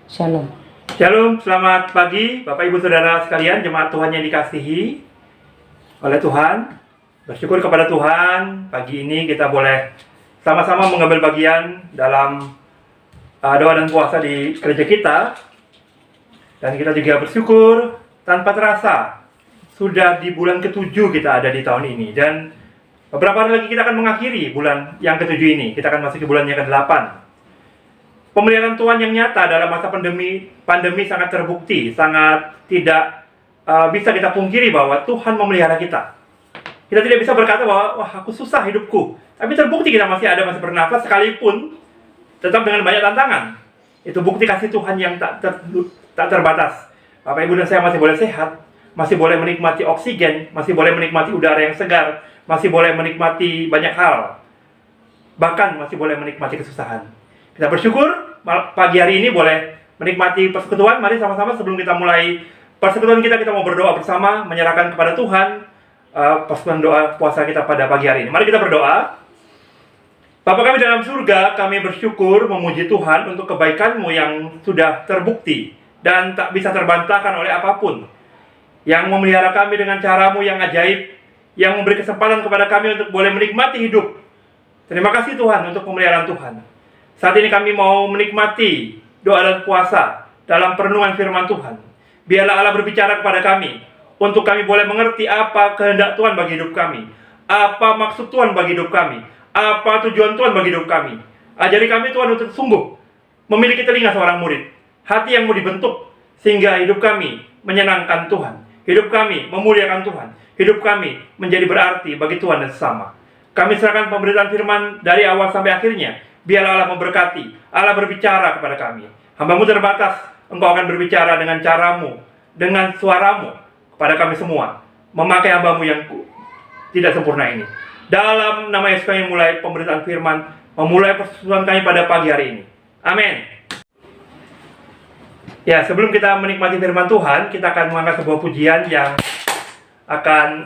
Shalom. Shalom, selamat pagi Bapak Ibu Saudara sekalian, jemaat Tuhan yang dikasihi oleh Tuhan. Bersyukur kepada Tuhan, pagi ini kita boleh sama-sama mengambil bagian dalam doa dan puasa di gereja kita. Dan kita juga bersyukur tanpa terasa sudah di bulan ke-7 kita ada di tahun ini. Dan beberapa hari lagi kita akan mengakhiri bulan yang ke-7 ini. Kita akan masuk ke bulan yang ke-8. Pemeliharaan Tuhan yang nyata dalam masa pandemi sangat terbukti, sangat tidak bisa kita pungkiri bahwa Tuhan memelihara kita. Kita tidak bisa berkata bahwa, wah aku susah hidupku. Tapi terbukti kita masih bernafas sekalipun, tetap dengan banyak tantangan. Itu bukti kasih Tuhan yang tak terbatas. Bapak Ibu dan saya masih boleh sehat, masih boleh menikmati oksigen, masih boleh menikmati udara yang segar, masih boleh menikmati banyak hal. Bahkan masih boleh menikmati kesusahan. Kita bersyukur pagi hari ini boleh menikmati persekutuan. Mari sama-sama sebelum kita mulai persekutuan kita mau berdoa bersama, menyerahkan kepada Tuhan persekutuan doa puasa kita pada pagi hari ini. Mari kita berdoa. Bapa kami dalam surga, kami bersyukur memuji Tuhan untuk kebaikan-Mu yang sudah terbukti dan tak bisa terbantahkan oleh apapun. Yang memelihara kami dengan cara-Mu yang ajaib, yang memberi kesempatan kepada kami untuk boleh menikmati hidup. Terima kasih Tuhan untuk pemeliharaan Tuhan. Saat ini kami mau menikmati doa dan puasa dalam perenungan firman Tuhan. Biarlah Allah berbicara kepada kami, untuk kami boleh mengerti apa kehendak Tuhan bagi hidup kami, apa maksud Tuhan bagi hidup kami, apa tujuan Tuhan bagi hidup kami. Ajari kami Tuhan untuk sungguh memiliki telinga seorang murid, hati yang mau dibentuk, sehingga hidup kami menyenangkan Tuhan, hidup kami memuliakan Tuhan, hidup kami menjadi berarti bagi Tuhan dan sesama. Kami serahkan pemberitaan firman dari awal sampai akhirnya. Biarlah Allah memberkati, Allah berbicara kepada kami. Hamba-Mu terbatas, Engkau akan berbicara dengan cara-Mu, dengan suara-Mu kepada kami semua. Memakai hamba-Mu yang tidak sempurna ini. Dalam nama Yesus kami mulai pemberitaan firman, memulai persekutuan kami pada pagi hari ini. Amin. Ya, sebelum kita menikmati firman Tuhan, kita akan mengangkat sebuah pujian yang akan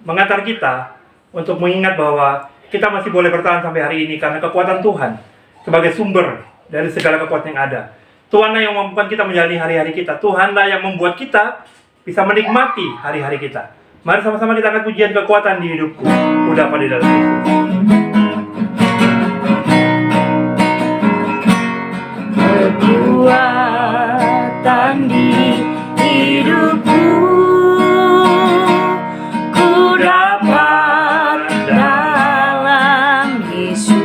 mengantar kita untuk mengingat bahwa kita masih boleh bertahan sampai hari ini karena kekuatan Tuhan sebagai sumber dari segala kekuatan yang ada. Tuhanlah yang memampukan kita menjalani hari-hari kita. Tuhanlah yang membuat kita bisa menikmati hari-hari kita. Mari sama-sama kita angkat pujian kekuatan di hidupku. Udah pada dalam Yesus. Kekuatan di hidupku, ku dapat dalam Yesus.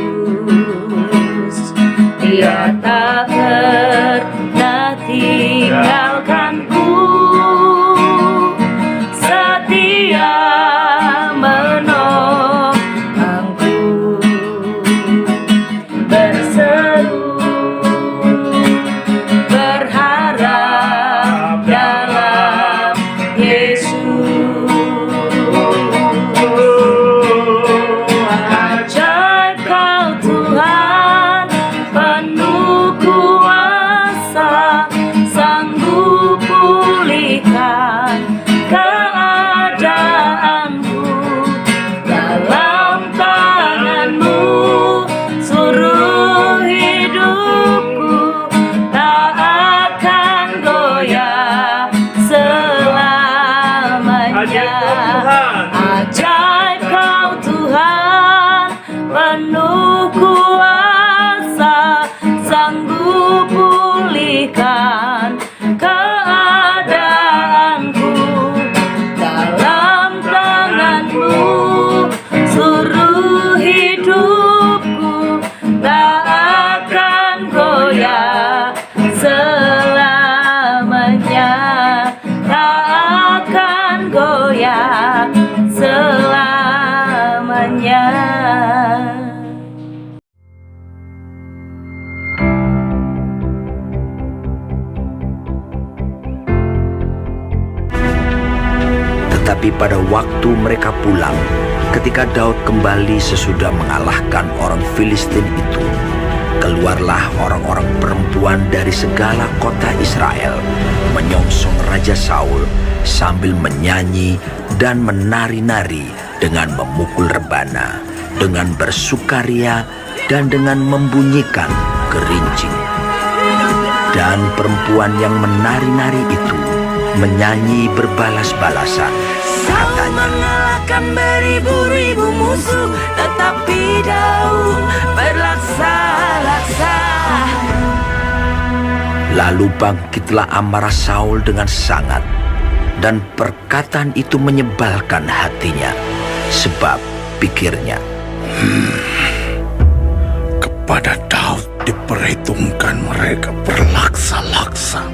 Dia tak pernah tinggalkanku, setia menolongku, berseru berharap dalam Yesus. Ajaib Kau Tuhan, penuh kuasa, sanggup pulihkan keadaanku. Dalam tangan-Mu seluruh hidupku, tak akan goyah selamanya. Ajaib Kau Tuhan, penuh kuasa, sanggup pulihkan keadaanku. Dalam tangan-Mu seluruh hidupku, tak akan goyah selamanya, tak akan goyah selamanya. Tetapi pada waktu mereka pulang, ketika Daud kembali sesudah mengalahkan orang Filistin itu, keluarlah orang-orang perempuan dari segala kota Israel, menyongsong Raja Saul sambil menyanyi dan menari-nari dengan memukul rebana, dengan bersukaria dan dengan membunyikan gerincing. Dan perempuan yang menari-nari itu menyanyi berbalas-balasan. Saul mengalahkan beribu-ribu musuh, tetapi Daud berlaksa-laksa. Lalu bangkitlah amarah Saul dengan sangat, dan perkataan itu menyebalkan hatinya, sebab pikirnya, kepada Daud diperhitungkan mereka berlaksa-laksa,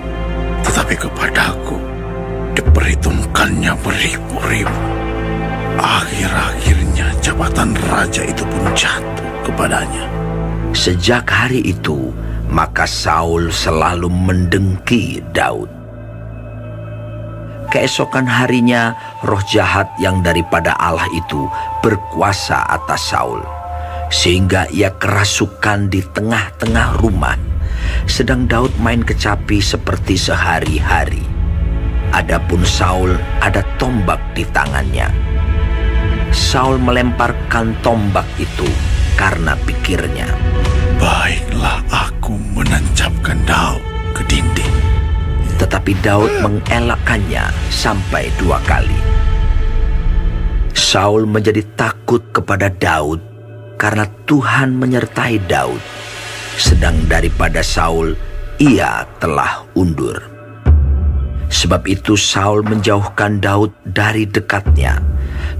tetapi kepadaku diperhitungkannya beribu-ribu. Akhir-akhirnya jabatan raja itu pun jatuh kepadanya. Sejak hari itu, maka Saul selalu mendengki Daud. Keesokan harinya, roh jahat yang daripada Allah itu berkuasa atas Saul, sehingga ia kerasukan di tengah-tengah rumah, sedang Daud main kecapi seperti sehari-hari. Adapun Saul ada tombak di tangannya. Saul melemparkan tombak itu karena pikirnya, baiklah aku menancapkan Daud ke dinding. Tetapi Daud mengelakkannya sampai 2 kali. Saul menjadi takut kepada Daud karena Tuhan menyertai Daud, sedang daripada Saul ia telah undur. Sebab itu Saul menjauhkan Daud dari dekatnya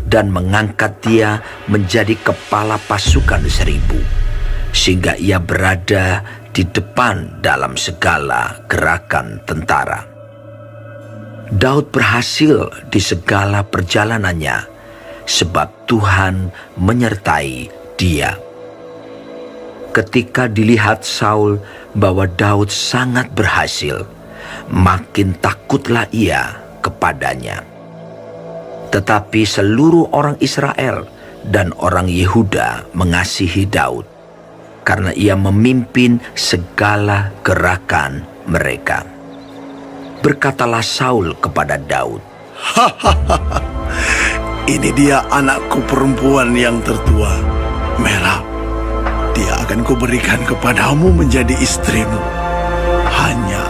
dan mengangkat dia menjadi kepala pasukan 1000, sehingga ia berada di depan dalam segala gerakan tentara. Daud berhasil di segala perjalanannya, sebab Tuhan menyertai dia. Ketika dilihat Saul bahwa Daud sangat berhasil, makin takutlah ia kepadanya. Tetapi seluruh orang Israel dan orang Yehuda mengasihi Daud, karena ia memimpin segala gerakan mereka. Berkatalah Saul kepada Daud, Ini dia anakku perempuan yang tertua, Merab. Dia akan kuberikan kepadamu menjadi istrimu. Hanya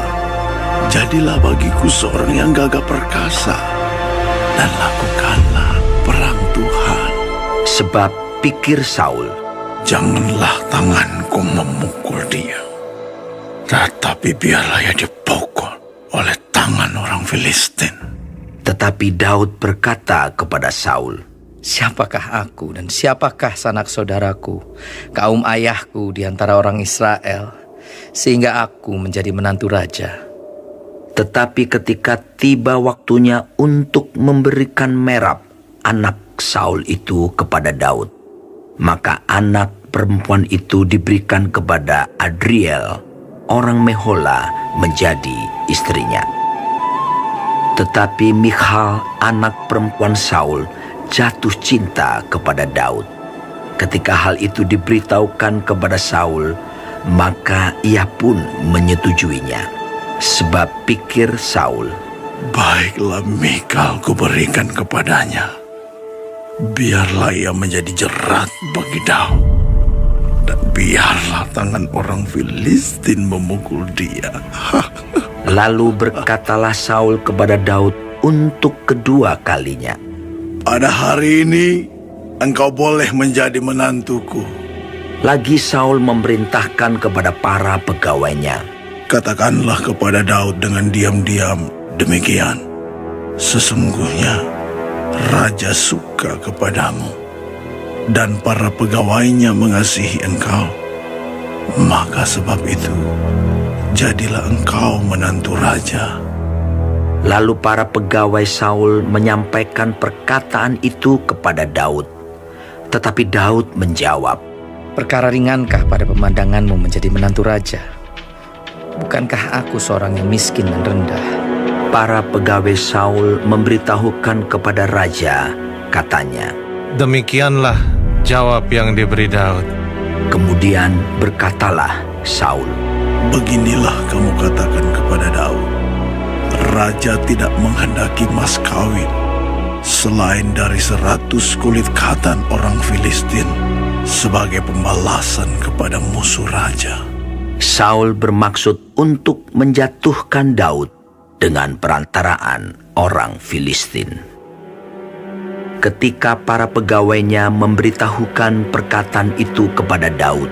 jadilah bagiku seorang yang gagah perkasa, dan lakukanlah perang Tuhan. sebab pikir Saul, Janganlah tanganku memukul dia, tetapi biarlah ia dipukul oleh tangan orang Filistin. tetapi Daud berkata kepada Saul, Siapakah aku dan siapakah sanak saudaraku, kaum ayahku di antara orang Israel, sehingga aku menjadi menantu raja? tetapi ketika tiba waktunya untuk memberikan Merab, anak Saul itu kepada Daud, maka anak perempuan itu diberikan kepada Adriel, orang Mehola, menjadi istrinya. Tetapi Michal, anak perempuan Saul, jatuh cinta kepada Daud. Ketika hal itu diberitahukan kepada Saul, maka ia pun menyetujuinya. Sebab pikir Saul, Baiklah Mikal kuberikan kepadanya, biarlah ia menjadi jerat bagi Daud, dan biarlah tangan orang Filistin memukul dia. lalu berkatalah Saul kepada Daud untuk kedua kalinya, Pada hari ini engkau boleh menjadi menantuku. Lagi Saul memerintahkan kepada para pegawainya, Katakanlah kepada Daud dengan diam-diam demikian, sesungguhnya Raja suka kepadamu, dan para pegawainya mengasihi engkau. Maka sebab itu, jadilah engkau menantu raja. Lalu para pegawai Saul menyampaikan perkataan itu kepada Daud. Tetapi Daud menjawab, Perkara ringankah pada pemandanganmu menjadi menantu raja? Bukankah aku seorang yang miskin dan rendah? para pegawai Saul memberitahukan kepada raja, katanya. Demikianlah jawab yang diberi Daud. Kemudian berkatalah Saul, Beginilah kamu katakan kepada Daud, Raja tidak menghendaki mas kawin selain dari 100 kulit katan orang Filistin sebagai pembalasan kepada musuh raja. Saul bermaksud untuk menjatuhkan Daud dengan perantaraan orang Filistin. Ketika para pegawainya memberitahukan perkataan itu kepada Daud,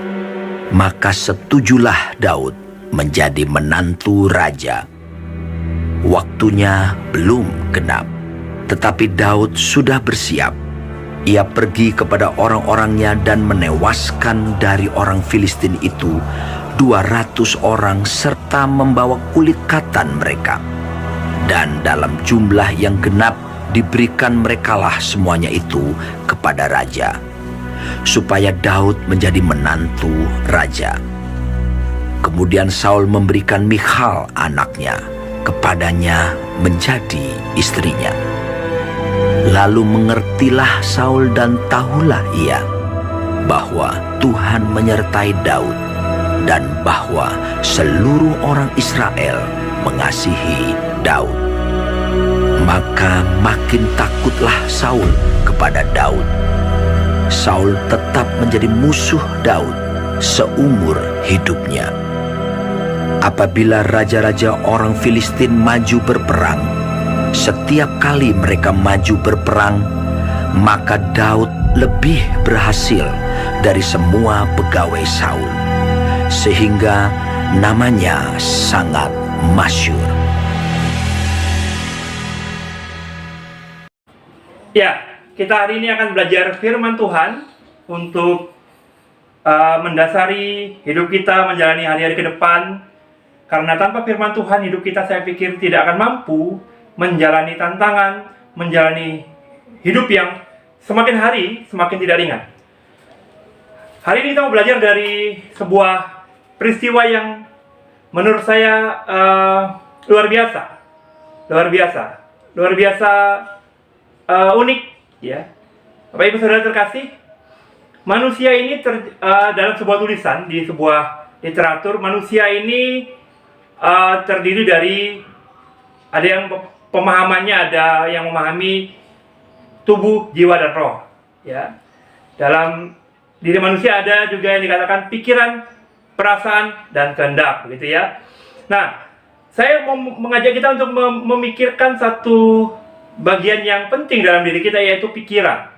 maka setujulah Daud menjadi menantu raja. Waktunya belum genap, tetapi Daud sudah bersiap. Ia pergi kepada orang-orangnya dan menewaskan dari orang Filistin itu 200 orang serta membawa kulit katan mereka. Dan dalam jumlah yang genap diberikan merekalah semuanya itu kepada raja, supaya Daud menjadi menantu raja. Kemudian Saul memberikan Michal anaknya kepadanya menjadi istrinya. Lalu mengertilah Saul dan tahulah ia bahwa Tuhan menyertai Daud dan bahwa seluruh orang Israel mengasihi Daud. Maka makin takutlah Saul kepada Daud. Saul tetap menjadi musuh Daud seumur hidupnya. Apabila raja-raja orang Filistin maju berperang, setiap kali mereka maju berperang, maka Daud lebih berhasil dari semua pegawai Saul, sehingga namanya sangat masyhur. Ya, kita hari ini akan belajar firman Tuhan untuk mendasari hidup kita menjalani hari-hari ke depan. Karena tanpa firman Tuhan, hidup kita saya pikir tidak akan mampu menjalani tantangan, menjalani hidup yang semakin hari semakin tidak ringan. Hari ini kita mau belajar dari sebuah peristiwa yang menurut saya luar biasa, unik, ya. Bapak Ibu Saudara terkasih, manusia ini dalam sebuah tulisan di sebuah literatur, manusia ini terdiri dari, ada yang pemahamannya, ada yang memahami tubuh, jiwa, dan roh, ya. Dalam diri manusia ada juga yang dikatakan pikiran, perasaan, dan kehendak, begitu ya. Nah, saya mau mengajak kita untuk memikirkan satu bagian yang penting dalam diri kita, yaitu pikiran.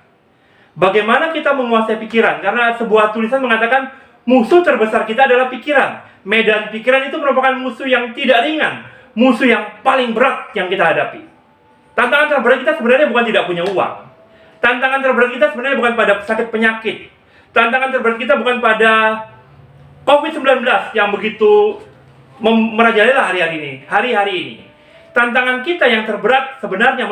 Bagaimana kita menguasai pikiran? Karena sebuah tulisan mengatakan musuh terbesar kita adalah pikiran. Medan pikiran itu merupakan musuh yang tidak ringan, musuh yang paling berat yang kita hadapi. Tantangan terberat kita sebenarnya bukan tidak punya uang. Tantangan terberat kita sebenarnya bukan pada sakit penyakit. Tantangan terberat kita bukan pada COVID-19 yang begitu merajalela hari-hari ini. Tantangan kita yang terberat sebenarnya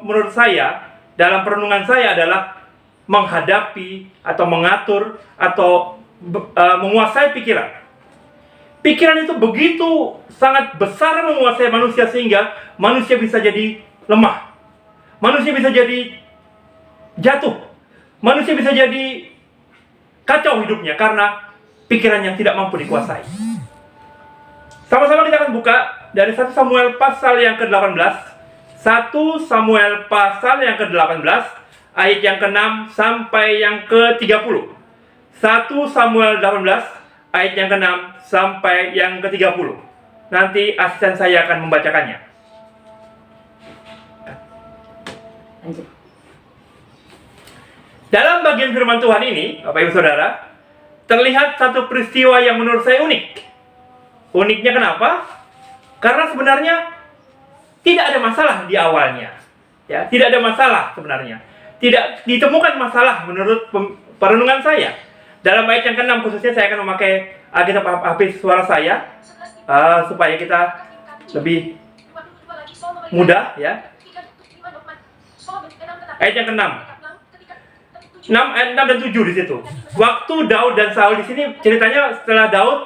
menurut saya, dalam perenungan saya, adalah menghadapi atau mengatur atau menguasai pikiran. Pikiran itu begitu sangat besar menguasai manusia sehingga manusia bisa jadi lemah. Manusia bisa jadi jatuh. Manusia bisa jadi kacau hidupnya karena pikiran yang tidak mampu dikuasai. Sama-sama kita akan buka dari 1 Samuel pasal yang ke-18. 1 Samuel pasal yang ke-18 ayat yang ke-6 sampai yang ke-30. 1 Samuel 18 ayat yang ke-6 sampai yang ke-30. Nanti asisten saya akan membacakannya. Dalam bagian firman Tuhan ini, Bapak Ibu Saudara, terlihat satu peristiwa yang menurut saya unik. Uniknya kenapa? Karena sebenarnya tidak ada masalah di awalnya. Ya, tidak ada masalah sebenarnya. Tidak ditemukan masalah menurut perenungan saya. Dalam ayat yang ke-6 khususnya saya akan memakai Alkitab Hafiz suara saya supaya kita lebih mudah, ya. Ayat yang ke-6. 6 ayat 6 dan 7 di situ. Waktu Daud dan Saul di sini ceritanya setelah Daud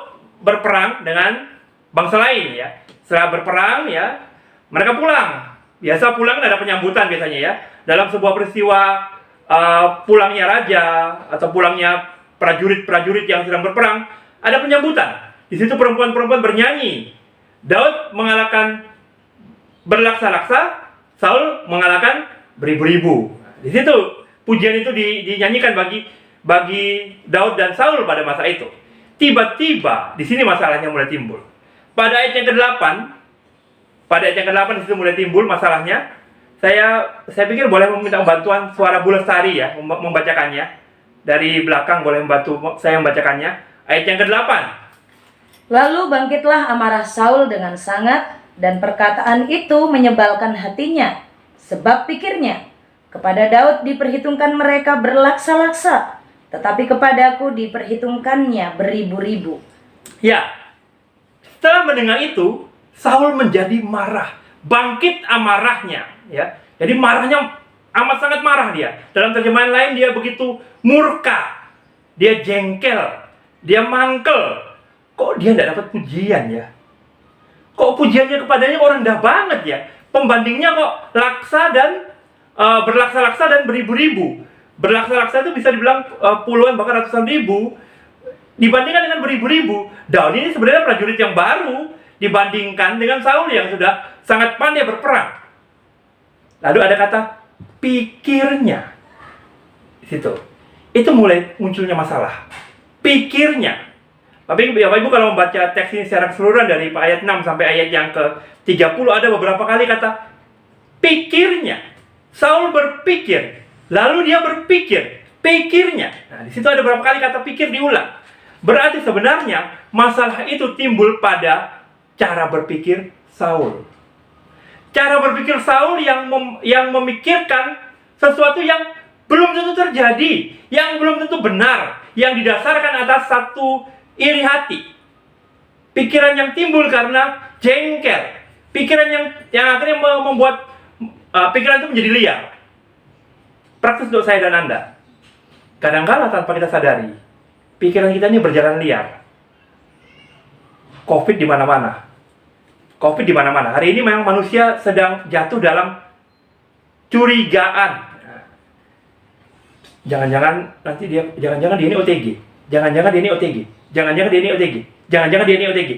berperang dengan bangsa lain, ya. Setelah berperang, ya, mereka pulang. Biasa pulang kan ada penyambutan biasanya, ya. Dalam sebuah peristiwa pulangnya raja atau pulangnya prajurit-prajurit yang sedang berperang, ada penyambutan. Di situ perempuan-perempuan bernyanyi. Daud mengalahkan berlaksa-laksa, Saul mengalahkan beribu-ribu. Di situ pujian itu dinyanyikan bagi Daud dan Saul pada masa itu. tiba-tiba di sini masalahnya mulai timbul. Pada ayat yang ke-8, di situ mulai timbul masalahnya. Saya pikir boleh meminta bantuan suara Bu Lestari ya, membacakannya. Dari belakang boleh membantu saya membacakannya. Ayat yang ke-8. Lalu bangkitlah amarah Saul dengan sangat, dan perkataan itu menyebalkan hatinya. Sebab pikirnya, kepada Daud diperhitungkan mereka berlaksa-laksa, tetapi kepadaku diperhitungkannya beribu-ribu. Ya, setelah mendengar itu, Saul menjadi marah, bangkit amarahnya. Ya, jadi marahnya amat sangat marah dia. Dalam terjemahan lain dia begitu murka, dia jengkel, dia mangkel. Kok dia tidak dapat pujian ya? Kok pujiannya kepadanya kok rendah banget ya? Pembandingnya kok berlaksa-laksa dan beribu-ribu. Berlaksa-laksa itu bisa dibilang puluhan bahkan ratusan ribu. Dibandingkan dengan beribu-ribu, Daud ini sebenarnya prajurit yang baru dibandingkan dengan Saul yang sudah sangat pandai berperang. Lalu ada kata pikirnya. Di situ. Itu mulai munculnya masalah. Pikirnya. Bapak Ibu kalau membaca teks ini secara keseluruhan dari ayat 6 sampai ayat yang ke-30 ada beberapa kali kata pikirnya. Saul berpikir, lalu dia berpikir, pikirnya. Nah, di situ ada beberapa kali kata pikir diulang. Berarti sebenarnya masalah itu timbul pada cara berpikir Saul. Cara berpikir Saul yang memikirkan sesuatu yang belum tentu terjadi, yang belum tentu benar, yang didasarkan atas satu iri hati. Pikiran yang timbul karena jengkel. Pikiran yang akhirnya membuat pikiran itu menjadi liar. Praktis untuk saya dan Anda. Kadang-kala tanpa kita sadari, pikiran kita ini berjalan liar. Covid di mana-mana. Covid di mana-mana. Hari ini memang manusia sedang jatuh dalam curigaan. Jangan-jangan dia ini OTG. Jangan-jangan dia ini OTG. Jangan-jangan dia ini OTG. Jangan-jangan dia ini OTG.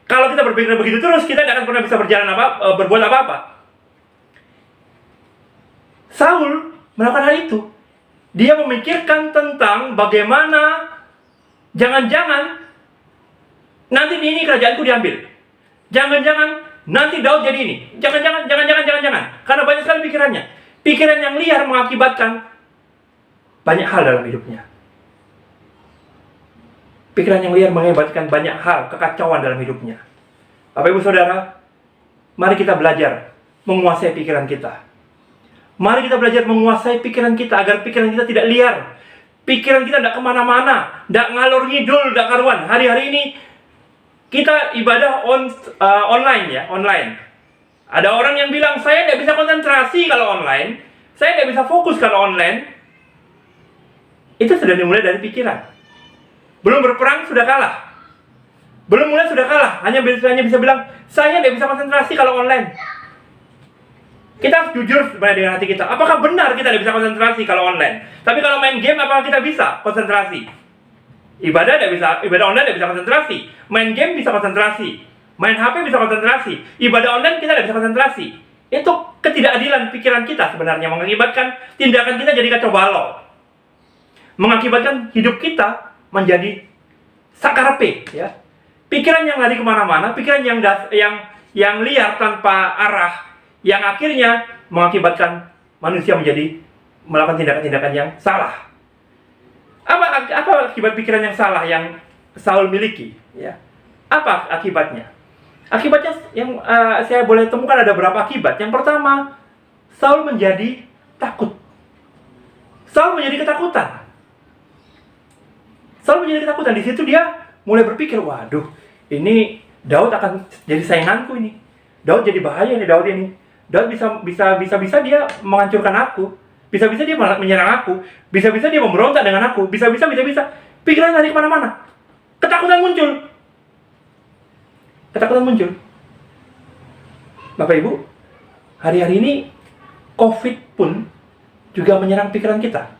Kalau kita berpikir begitu terus, kita tidak akan pernah bisa berbuat apa-apa. Saul melakukan hal itu. Dia memikirkan tentang bagaimana jangan-jangan nanti ini kerajaanku diambil. Jangan-jangan nanti Daud jadi ini. Jangan-jangan. Karena banyak sekali pikirannya. Pikiran yang liar mengakibatkan banyak hal dalam hidupnya. Pikiran yang liar mengakibatkan banyak hal, kekacauan dalam hidupnya. Bapak Ibu Saudara, mari kita belajar menguasai pikiran kita. Mari kita belajar menguasai pikiran kita agar pikiran kita tidak liar. Pikiran kita tidak kemana-mana, tidak ngalor ngidul, tidak karuan. Hari-hari ini kita ibadah online ya, online. Ada orang yang bilang, saya tidak bisa konsentrasi kalau online. Saya tidak bisa fokus kalau online. Itu sudah dimulai dari pikiran. Belum berperang sudah kalah. Belum mulai sudah kalah. Hanya bisa bilang, saya tidak bisa konsentrasi kalau online. Kita harus jujur sebenarnya dengan hati kita. Apakah benar kita tidak bisa konsentrasi kalau online? Tapi kalau main game, apakah kita bisa konsentrasi? Ibadah online tidak bisa konsentrasi. Main game bisa konsentrasi. Main HP bisa konsentrasi. Ibadah online kita tidak bisa konsentrasi. Itu ketidakadilan pikiran kita sebenarnya mengakibatkan tindakan kita jadi kacau balau. Mengakibatkan hidup kita menjadi sakarepe, ya. Pikiran yang lari kemana-mana, pikiran yang liar tanpa arah, yang akhirnya mengakibatkan manusia menjadi melakukan tindakan-tindakan yang salah. Apa akibat pikiran yang salah yang Saul miliki? Ya. Apa akibatnya? Akibatnya yang saya boleh temukan ada beberapa akibat. Yang pertama, Saul menjadi takut. Saul menjadi ketakutan. Saul menjadi ketakutan. Di situ dia mulai berpikir, waduh, ini Daud akan jadi sainganku ini. Daud jadi bahaya nih Daud ini. Daud bisa dia menghancurkan aku. Bisa-bisa dia menyerang aku. Bisa-bisa dia memberontak dengan aku. Bisa-bisa. Pikiran lari kemana-mana. Ketakutan muncul. Bapak Ibu, hari-hari ini COVID pun juga menyerang pikiran kita.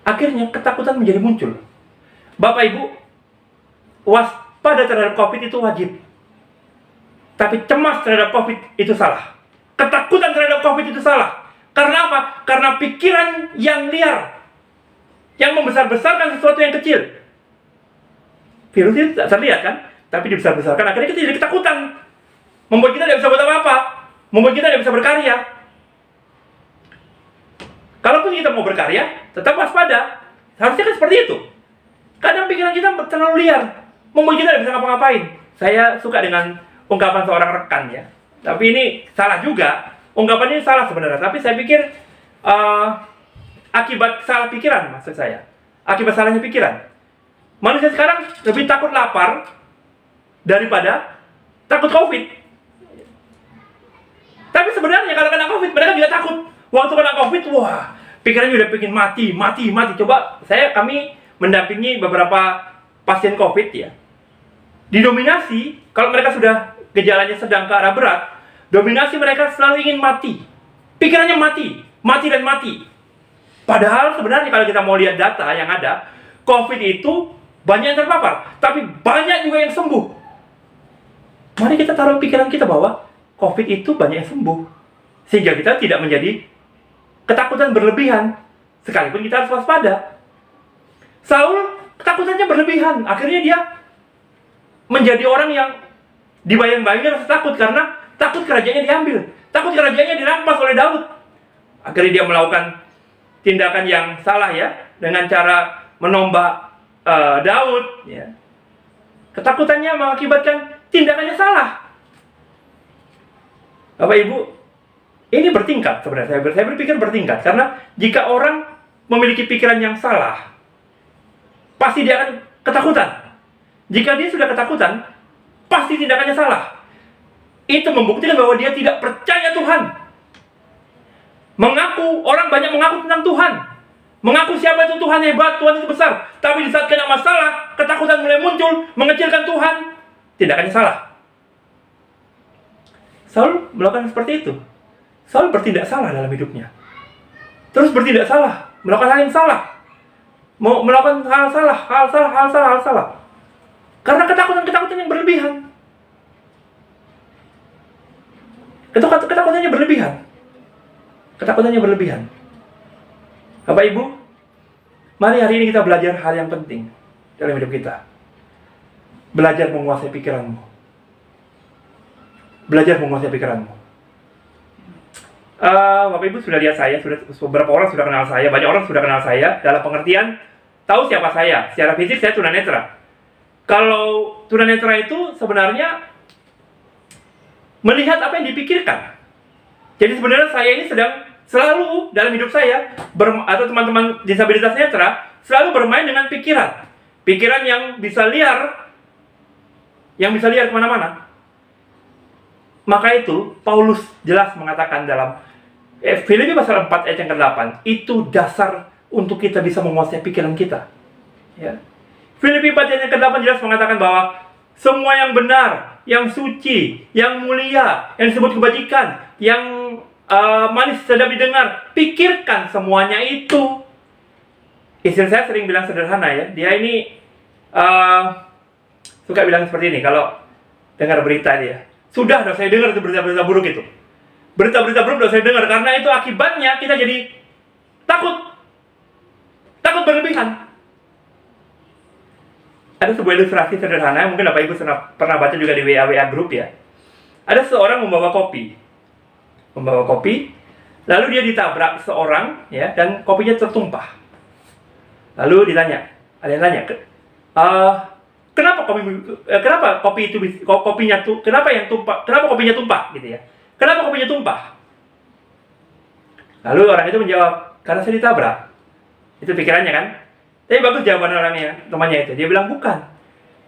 Akhirnya ketakutan menjadi muncul. Bapak Ibu, waspada terhadap COVID itu wajib. Tapi cemas terhadap COVID itu salah. Ketakutan terhadap COVID itu salah. Karena apa? Karena pikiran yang liar. Yang membesar-besarkan sesuatu yang kecil. Virusnya tak terlihat kan, tapi dibesar-besarkan, akhirnya kita jadi ketakutan. Membuat kita tidak bisa buat apa-apa, membuat kita tidak bisa berkarya. Kalaupun kita mau berkarya, tetap waspada. Harusnya kan seperti itu. Kadang pikiran kita terlalu liar, membuat kita tidak bisa ngapa-ngapain. Saya suka dengan ungkapan seorang rekan ya. Tapi ini salah juga. Ungkapan ini salah sebenarnya. Tapi saya pikir akibat salah pikiran, maksud saya. Akibat salahnya pikiran. Manusia sekarang lebih takut lapar daripada takut COVID. Tapi sebenarnya kalau kena COVID, mereka juga takut. Waktu kena COVID, wah, pikirannya udah pengen mati. Coba, kami mendampingi beberapa pasien COVID ya. Didominasi, kalau mereka sudah gejalanya sedang ke arah berat, dominasi mereka selalu ingin mati. Pikirannya mati. Padahal sebenarnya kalau kita mau lihat data yang ada, COVID itu banyak yang terpapar, tapi banyak juga yang sembuh. Mari kita taruh pikiran kita bahwa COVID itu banyak yang sembuh. Sehingga kita tidak menjadi ketakutan berlebihan. Sekalipun kita harus waspada. Saul ketakutannya berlebihan. Akhirnya dia menjadi orang yang dibayang-bayangkan rasa takut karena takut kerajaannya diambil. Takut kerajaannya dirampas oleh Daud. Akhirnya dia melakukan tindakan yang salah ya, dengan cara menombak Daud ya. Ketakutannya mengakibatkan tindakannya salah. Bapak Ibu, ini bertingkat sebenarnya. Saya berpikir bertingkat karena jika orang memiliki pikiran yang salah, pasti dia akan ketakutan. Jika dia sudah ketakutan, pasti tindakannya salah. Itu membuktikan bahwa dia tidak percaya Tuhan. Orang banyak mengaku tentang Tuhan. Mengaku siapa itu Tuhan hebat, Tuhan itu besar. Tapi di saat kena masalah, ketakutan mulai muncul, mengecilkan Tuhan. Tindakannya salah. Saul melakukan seperti itu. Saul bertindak salah dalam hidupnya. Terus bertindak salah, melakukan hal yang salah. Melakukan hal salah. Karena ketakutan yang berlebihan. Ketakutannya berlebihan. Bapak Ibu, mari hari ini kita belajar hal yang penting dalam hidup kita. Belajar menguasai pikiranmu. Bapak Ibu sudah lihat saya, beberapa orang sudah kenal saya, banyak orang sudah kenal saya dalam pengertian tahu siapa saya. Secara fisik saya tunanetra. Kalau tunanetra itu sebenarnya melihat apa yang dipikirkan. Jadi sebenarnya saya ini sedang selalu dalam hidup saya atau teman-teman disabilitas netra selalu bermain dengan pikiran yang bisa liar kemana-mana. Maka itu Paulus jelas mengatakan dalam Filipi pasal 4 ayat yang ke-8, itu dasar untuk kita bisa menguasai pikiran kita. Ya. Filipi 4 ayat yang ke-8 jelas mengatakan bahwa semua yang benar, yang suci, yang mulia, yang disebut kebajikan, yang manis sedap didengar, pikirkan semuanya itu. Istri saya sering bilang sederhana ya. Dia ini suka bilang seperti ini kalau dengar berita dia. Sudah saya dengar itu berita-berita buruk itu. Berita-berita buruk udah saya dengar karena itu akibatnya kita jadi takut berlebihan. Ada sebuah ilustrasi sederhana, mungkin Bapak Ibu pernah baca juga di WA grup ya. Ada seorang membawa kopi, lalu dia ditabrak seorang ya, dan kopinya tertumpah. Lalu ditanya, ada yang tanya, kenapa kopinya tumpah gitu ya? Kenapa kopinya tumpah? Lalu orang itu menjawab, karena saya ditabrak. Itu pikirannya kan? Tapi bagus jawaban orangnya, temannya itu. Dia bilang bukan,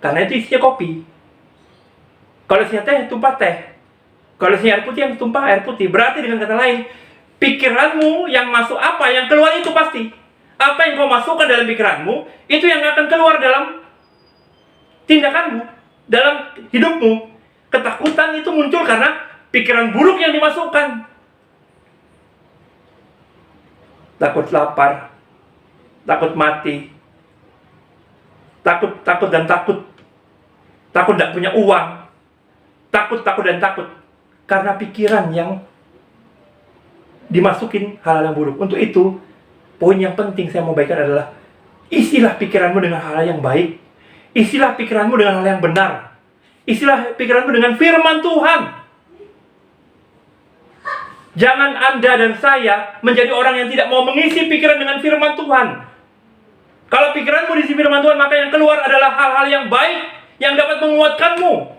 karena itu isinya kopi. Kalau isinya teh, tumpah teh. Kalau isinya air putih, yang tumpah air putih. Berarti dengan kata lain, pikiranmu yang masuk apa, yang keluar itu pasti. Apa yang kau masukkan dalam pikiranmu, itu yang akan keluar dalam tindakanmu, dalam hidupmu. Ketakutan itu muncul karena pikiran buruk yang dimasukkan. Takut lapar, takut mati, takut tidak punya uang, takut karena pikiran yang dimasukin hal-hal yang buruk. Untuk itu, poin yang penting saya mau bagikan adalah isilah pikiranmu dengan hal yang baik, Isilah pikiranmu dengan hal yang benar. Isilah pikiranmu dengan firman Tuhan. Jangan Anda dan saya menjadi orang yang tidak mau mengisi pikiran dengan firman Tuhan. Kalau pikiranmu diisi firman Tuhan, maka yang keluar adalah hal-hal yang baik yang dapat menguatkanmu.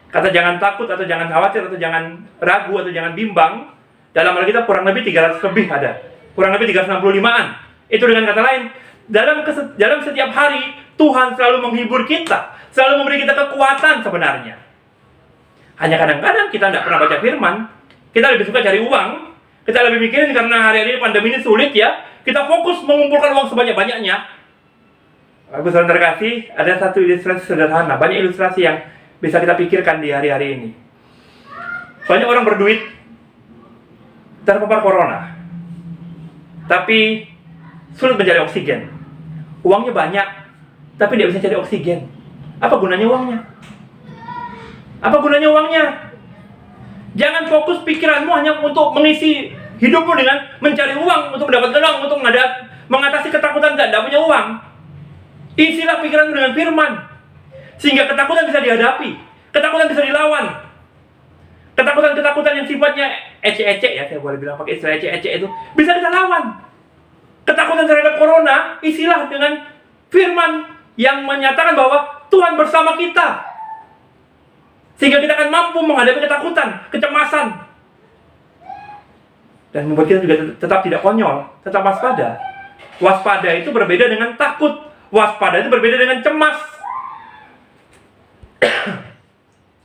Kata jangan takut atau jangan khawatir atau jangan ragu atau jangan bimbang, dalam Alkitab kurang lebih 300 lebih ada. Kurang lebih 365-an. Itu dengan kata lain, dalam setiap hari Tuhan selalu menghibur kita, selalu memberi kita kekuatan sebenarnya. Hanya kadang-kadang kita tidak pernah baca firman. Kita lebih suka cari uang. Kita lebih mikirin karena hari-hari ini pandemi ini sulit ya. Kita fokus mengumpulkan uang sebanyak-banyaknya. Ibu saudara terkasih, ada satu ilustrasi sederhana. Banyak ilustrasi yang bisa kita pikirkan di hari-hari ini. Banyak orang berduit terpapar corona, tapi sulit mencari oksigen. Uangnya banyak, tapi tidak bisa cari oksigen. Apa gunanya uangnya? Apa gunanya uangnya? Jangan fokus pikiranmu hanya untuk mengisi hidupmu dengan mencari uang, untuk mendapatkan uang, untuk mengatasi ketakutan tidak punya uang. Isilah pikiranmu dengan firman, sehingga ketakutan bisa dihadapi, ketakutan bisa dilawan. Ketakutan-ketakutan yang sifatnya ecek-ecek ya, saya boleh bilang pakai istilah ecek-ecek itu, bisa kita lawan. Ketakutan terhadap corona, isilah dengan firman yang menyatakan bahwa Tuhan bersama kita. Sehingga kita akan mampu menghadapi ketakutan, kecemasan. Dan membuat kita juga tetap tidak konyol, tetap waspada. Waspada itu berbeda dengan takut. Waspada itu berbeda dengan cemas.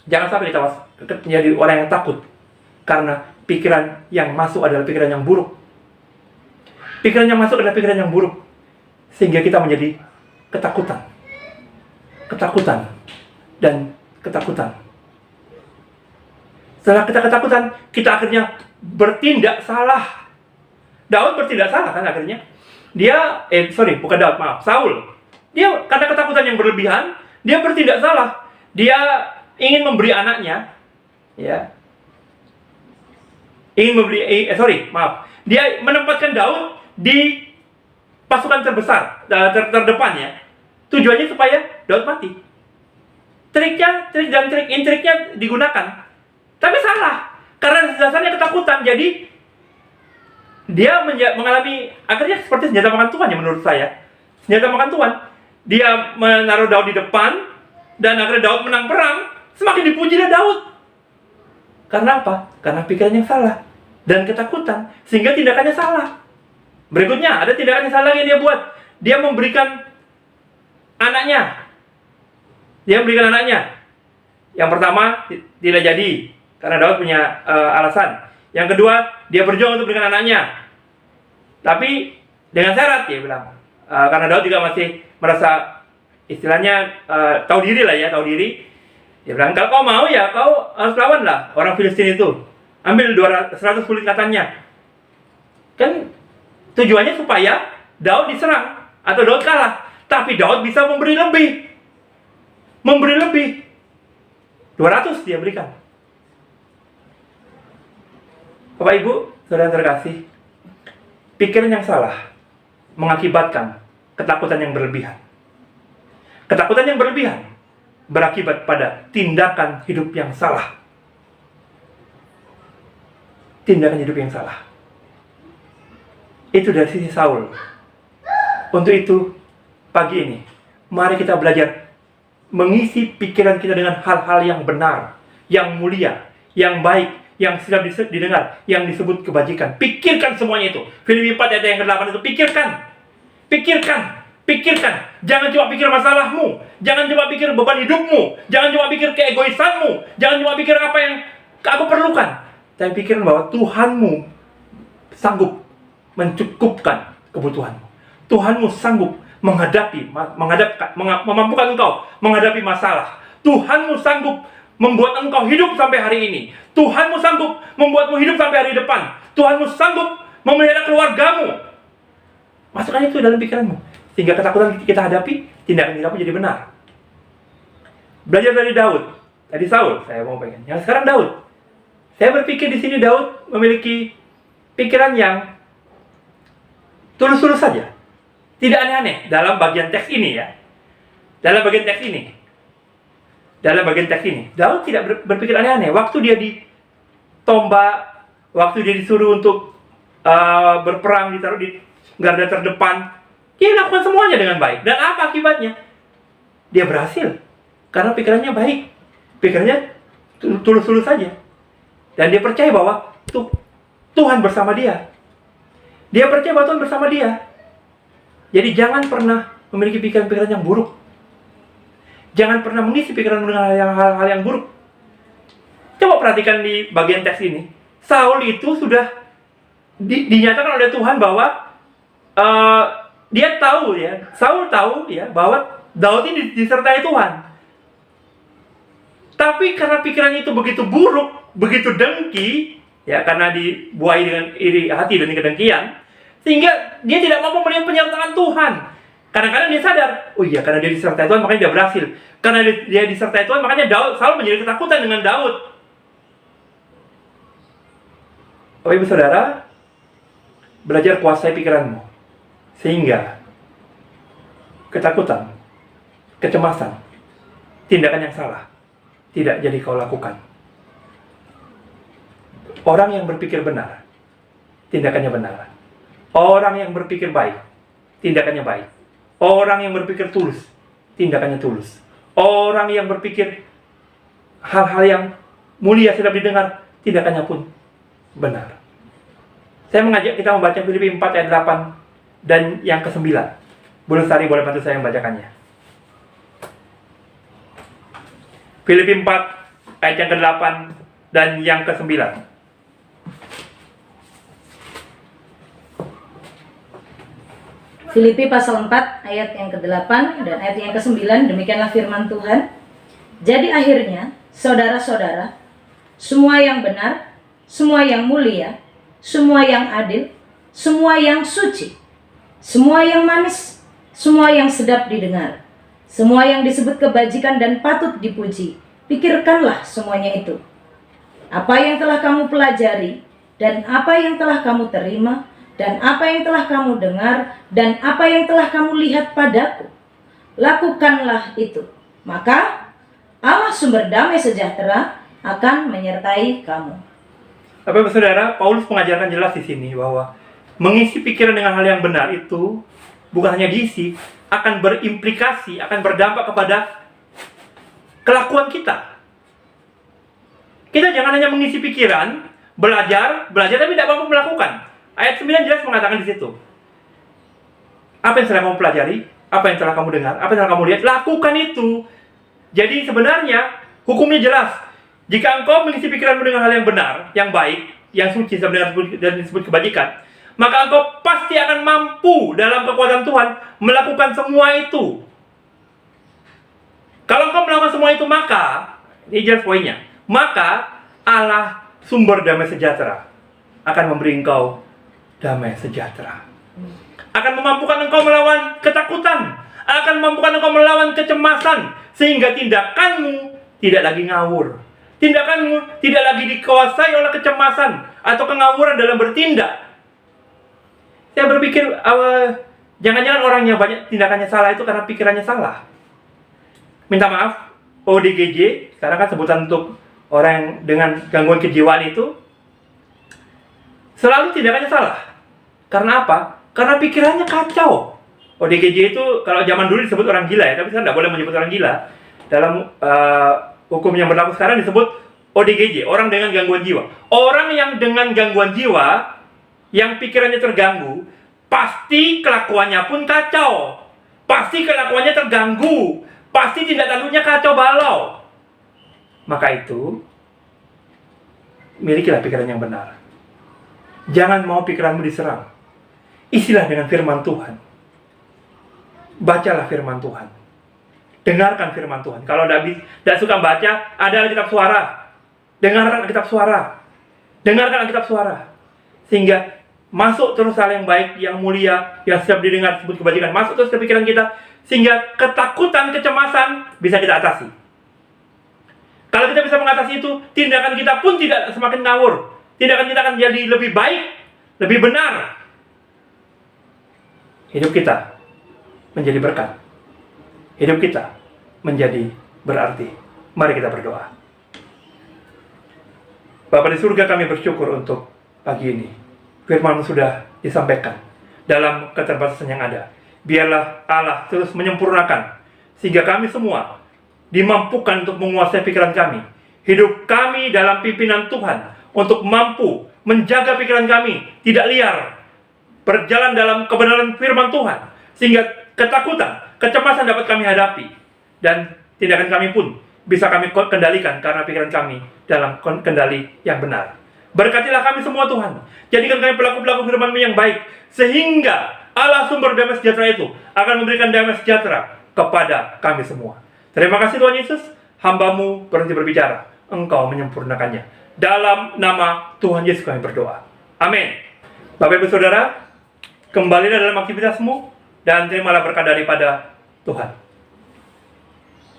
Jangan sampai kita menjadi orang yang takut. Karena pikiran yang masuk adalah pikiran yang buruk. Pikiran yang masuk adalah pikiran yang buruk. Sehingga kita menjadi ketakutan. Ketakutan. Dan ketakutan. Setelah kita ketakutan, kita akhirnya bertindak salah. Daud bertindak salah kan akhirnya. Bukan Daud, maaf, Saul. Dia karena ketakutan yang berlebihan, dia bertindak salah. Dia ingin memberi anaknya, ya. Dia menempatkan Daud di pasukan terbesar, terdepan ya. Tujuannya supaya Daud mati. Trik intriknya digunakan. Tapi salah, karena dasarnya ketakutan. Jadi dia mengalami akhirnya seperti senjata makan Tuhan ya menurut saya. Senjata makan Tuhan. Dia menaruh Daud di depan, dan akhirnya Daud menang perang. Semakin dipujilah Daud. Karena apa? Karena pikirannya salah dan ketakutan, sehingga tindakannya salah. Berikutnya ada tindakan yang salah yang dia buat. Dia memberikan anaknya. Yang pertama tidak jadi, karena Daud punya alasan. Yang kedua, dia berjuang untuk memberikan anaknya. Tapi dengan syarat, dia bilang. Karena Daud juga masih merasa, istilahnya, tahu diri. Dia bilang, kalau kau mau ya, kau harus lawan lah orang Filistin itu. Ambil 100 kulit katanya. Kan tujuannya supaya Daud diserang, atau Daud kalah. Tapi Daud bisa memberi lebih. 200 dia berikan. Bapak Ibu, saudara terkasih, pikiran yang salah mengakibatkan ketakutan yang berlebihan. Ketakutan yang berlebihan berakibat pada tindakan hidup yang salah. Tindakan hidup yang salah. Itu dari sisi Saul. Untuk itu, pagi ini, mari kita belajar mengisi pikiran kita dengan hal-hal yang benar, yang mulia, yang baik, yang sudah didengar, yang disebut kebajikan. Pikirkan semuanya itu. Filipi 4 ayat yang ke-8 itu, pikirkan. Jangan cuma pikir masalahmu, jangan cuma pikir beban hidupmu, jangan cuma pikir keegoisanmu, jangan cuma pikir apa yang aku perlukan, tapi pikirkan bahwa Tuhanmu sanggup mencukupkan kebutuhanmu. Tuhanmu sanggup memampukan engkau menghadapi masalah. Tuhanmu sanggup membuat engkau hidup sampai hari ini. Tuhanmu sanggup membuatmu hidup sampai hari depan. Tuhanmu sanggup memelihara keluargamu. Masukkan itu dalam pikiranmu, sehingga ketakutan kita hadapi, tindakan kita pun jadi benar. Belajar dari Daud, tadi Saul, saya mau pengen. Yang sekarang Daud. Saya berpikir di sini Daud memiliki pikiran yang tulus-tulus saja. Tidak aneh-aneh dalam bagian teks ini ya. dalam bagian teks ini. Dalam bagian teks ini, Daud tidak berpikir aneh-aneh. Waktu dia ditombak, waktu dia disuruh untuk berperang, ditaruh di garda terdepan, dia lakukan semuanya dengan baik. Dan apa akibatnya? Dia berhasil. Karena pikirannya baik. Pikirannya tulus-tulus saja. Dan dia percaya bahwa Tuhan bersama dia. Dia percaya bahwa Tuhan bersama dia. Jadi jangan pernah memiliki pikiran-pikiran yang buruk. Jangan pernah mengisi pikiran dengan hal-hal yang buruk. Coba perhatikan di bagian teks ini. Saul itu sudah dinyatakan oleh Tuhan bahwa dia tahu ya, Saul tahu ya bahwa Daud ini disertai Tuhan. Tapi karena pikirannya itu begitu buruk, begitu dengki, ya karena dibuai dengan iri hati dan kedengkian, sehingga dia tidak mampu melihat penyertaan Tuhan. Kadang-kadang dia sadar, oh iya karena dia disertai Tuhan makanya dia berhasil. Karena dia disertai Tuhan makanya Saul menjadi ketakutan dengan Daud. Oh ibu saudara, belajar kuasai pikiranmu. Sehingga ketakutan, kecemasan, tindakan yang salah tidak jadi kau lakukan. Orang yang berpikir benar, tindakannya benar. Orang yang berpikir baik, tindakannya baik. Orang yang berpikir tulus, tindakannya tulus. Orang yang berpikir hal-hal yang mulia sedap didengar, tindakannya pun benar. Saya mengajak kita membaca Filipi 4 ayat 8 dan yang ke-9. Bu Lestari boleh bantu saya membacakannya. Filipi 4 ayat yang ke-8 dan yang ke-9. Filipi pasal 4 ayat yang ke-8 dan ayat yang ke-9, demikianlah firman Tuhan. Jadi akhirnya, saudara-saudara, semua yang benar, semua yang mulia, semua yang adil, semua yang suci, semua yang manis, semua yang sedap didengar, semua yang disebut kebajikan dan patut dipuji, pikirkanlah semuanya itu. Apa yang telah kamu pelajari, dan apa yang telah kamu terima, dan apa yang telah kamu dengar, dan apa yang telah kamu lihat padaku, lakukanlah itu. Maka Allah sumber damai sejahtera akan menyertai kamu. Bapak saudara, Paulus mengajarkan jelas di sini bahwa mengisi pikiran dengan hal yang benar itu bukan hanya diisi, akan berimplikasi, akan berdampak kepada kelakuan kita. Kita jangan hanya mengisi pikiran, belajar tapi tidak mampu melakukan. Ayat 9 jelas mengatakan di situ. Apa yang telah kamu pelajari, apa yang telah kamu dengar, apa yang telah kamu lihat, lakukan itu. Jadi sebenarnya hukumnya jelas. Jika engkau mengisi pikiranmu dengan hal yang benar, yang baik, yang suci dan disebut kebajikan, maka engkau pasti akan mampu dalam kekuatan Tuhan melakukan semua itu. Kalau engkau melakukan semua itu, maka ini jelas poinnya, maka Allah sumber damai sejahtera akan memberi engkau damai sejahtera. Akan memampukan engkau melawan ketakutan, akan memampukan engkau melawan kecemasan, sehingga tindakanmu tidak lagi ngawur. Tindakanmu tidak lagi dikuasai oleh kecemasan atau kengawuran dalam bertindak. Saya berpikir, jangan-jangan orang yang banyak tindakannya salah itu karena pikirannya salah. Minta maaf, ODGJ, sekarang kan sebutan untuk orang yang dengan gangguan kejiwaan itu, selalu tindakannya salah. Karena apa? Karena pikirannya kacau. ODGJ itu kalau zaman dulu disebut orang gila ya, tapi sekarang tidak boleh menyebut orang gila. Dalam hukum yang berlaku sekarang disebut ODGJ, orang dengan gangguan jiwa. Orang yang dengan gangguan jiwa, yang pikirannya terganggu, pasti kelakuannya pun kacau. Pasti kelakuannya terganggu. Pasti tindak tanduknya kacau balau. Maka itu, milikilah pikiran yang benar. Jangan mau pikiranmu diserang. Isilah dengan firman Tuhan. Bacalah firman Tuhan. Dengarkan firman Tuhan. Kalau tidak suka baca, ada Alkitab suara. Dengarkan Alkitab suara. Dengarkan Alkitab suara. Sehingga masuk terus hal yang baik, yang mulia, yang siap didengar, disebut kebajikan. Masuk terus ke pikiran kita. Sehingga ketakutan, kecemasan bisa kita atasi. Kalau kita bisa mengatasi itu, tindakan kita pun tidak semakin ngawur. Tindakan kita akan jadi lebih baik, lebih benar. Hidup kita menjadi berkat. hidup kita menjadi berarti. Mari kita berdoa. Bapa di surga, kami bersyukur untuk pagi ini. Firman sudah disampaikan dalam keterbatasan yang ada. Biarlah Allah terus menyempurnakan, sehingga kami semua dimampukan untuk menguasai pikiran kami. Hidup kami dalam pimpinan Tuhan, untuk mampu menjaga pikiran kami tidak liar, berjalan dalam kebenaran firman Tuhan, sehingga ketakutan, kecemasan dapat kami hadapi, dan tindakan kami pun bisa kami kendalikan karena pikiran kami dalam kendali yang benar. Berkatilah kami semua Tuhan, jadikan kami pelaku-pelaku firman-Mu yang baik, sehingga Allah sumber damai sejahtera itu akan memberikan damai sejahtera kepada kami semua. Terima kasih Tuhan Yesus, hamba-Mu berhenti berbicara, Engkau menyempurnakannya. Dalam nama Tuhan Yesus kami berdoa. Amin. Bapak Ibu Saudara, kembalilah dalam aktivitasmu dan terimalah berkat daripada Tuhan.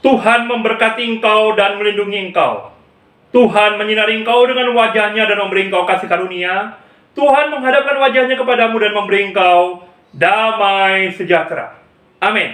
Tuhan memberkati engkau dan melindungi engkau. Tuhan menyinari engkau dengan wajahnya dan memberi engkau kasih karunia. Tuhan menghadapkan wajahnya kepadamu dan memberi engkau damai sejahtera. Amin.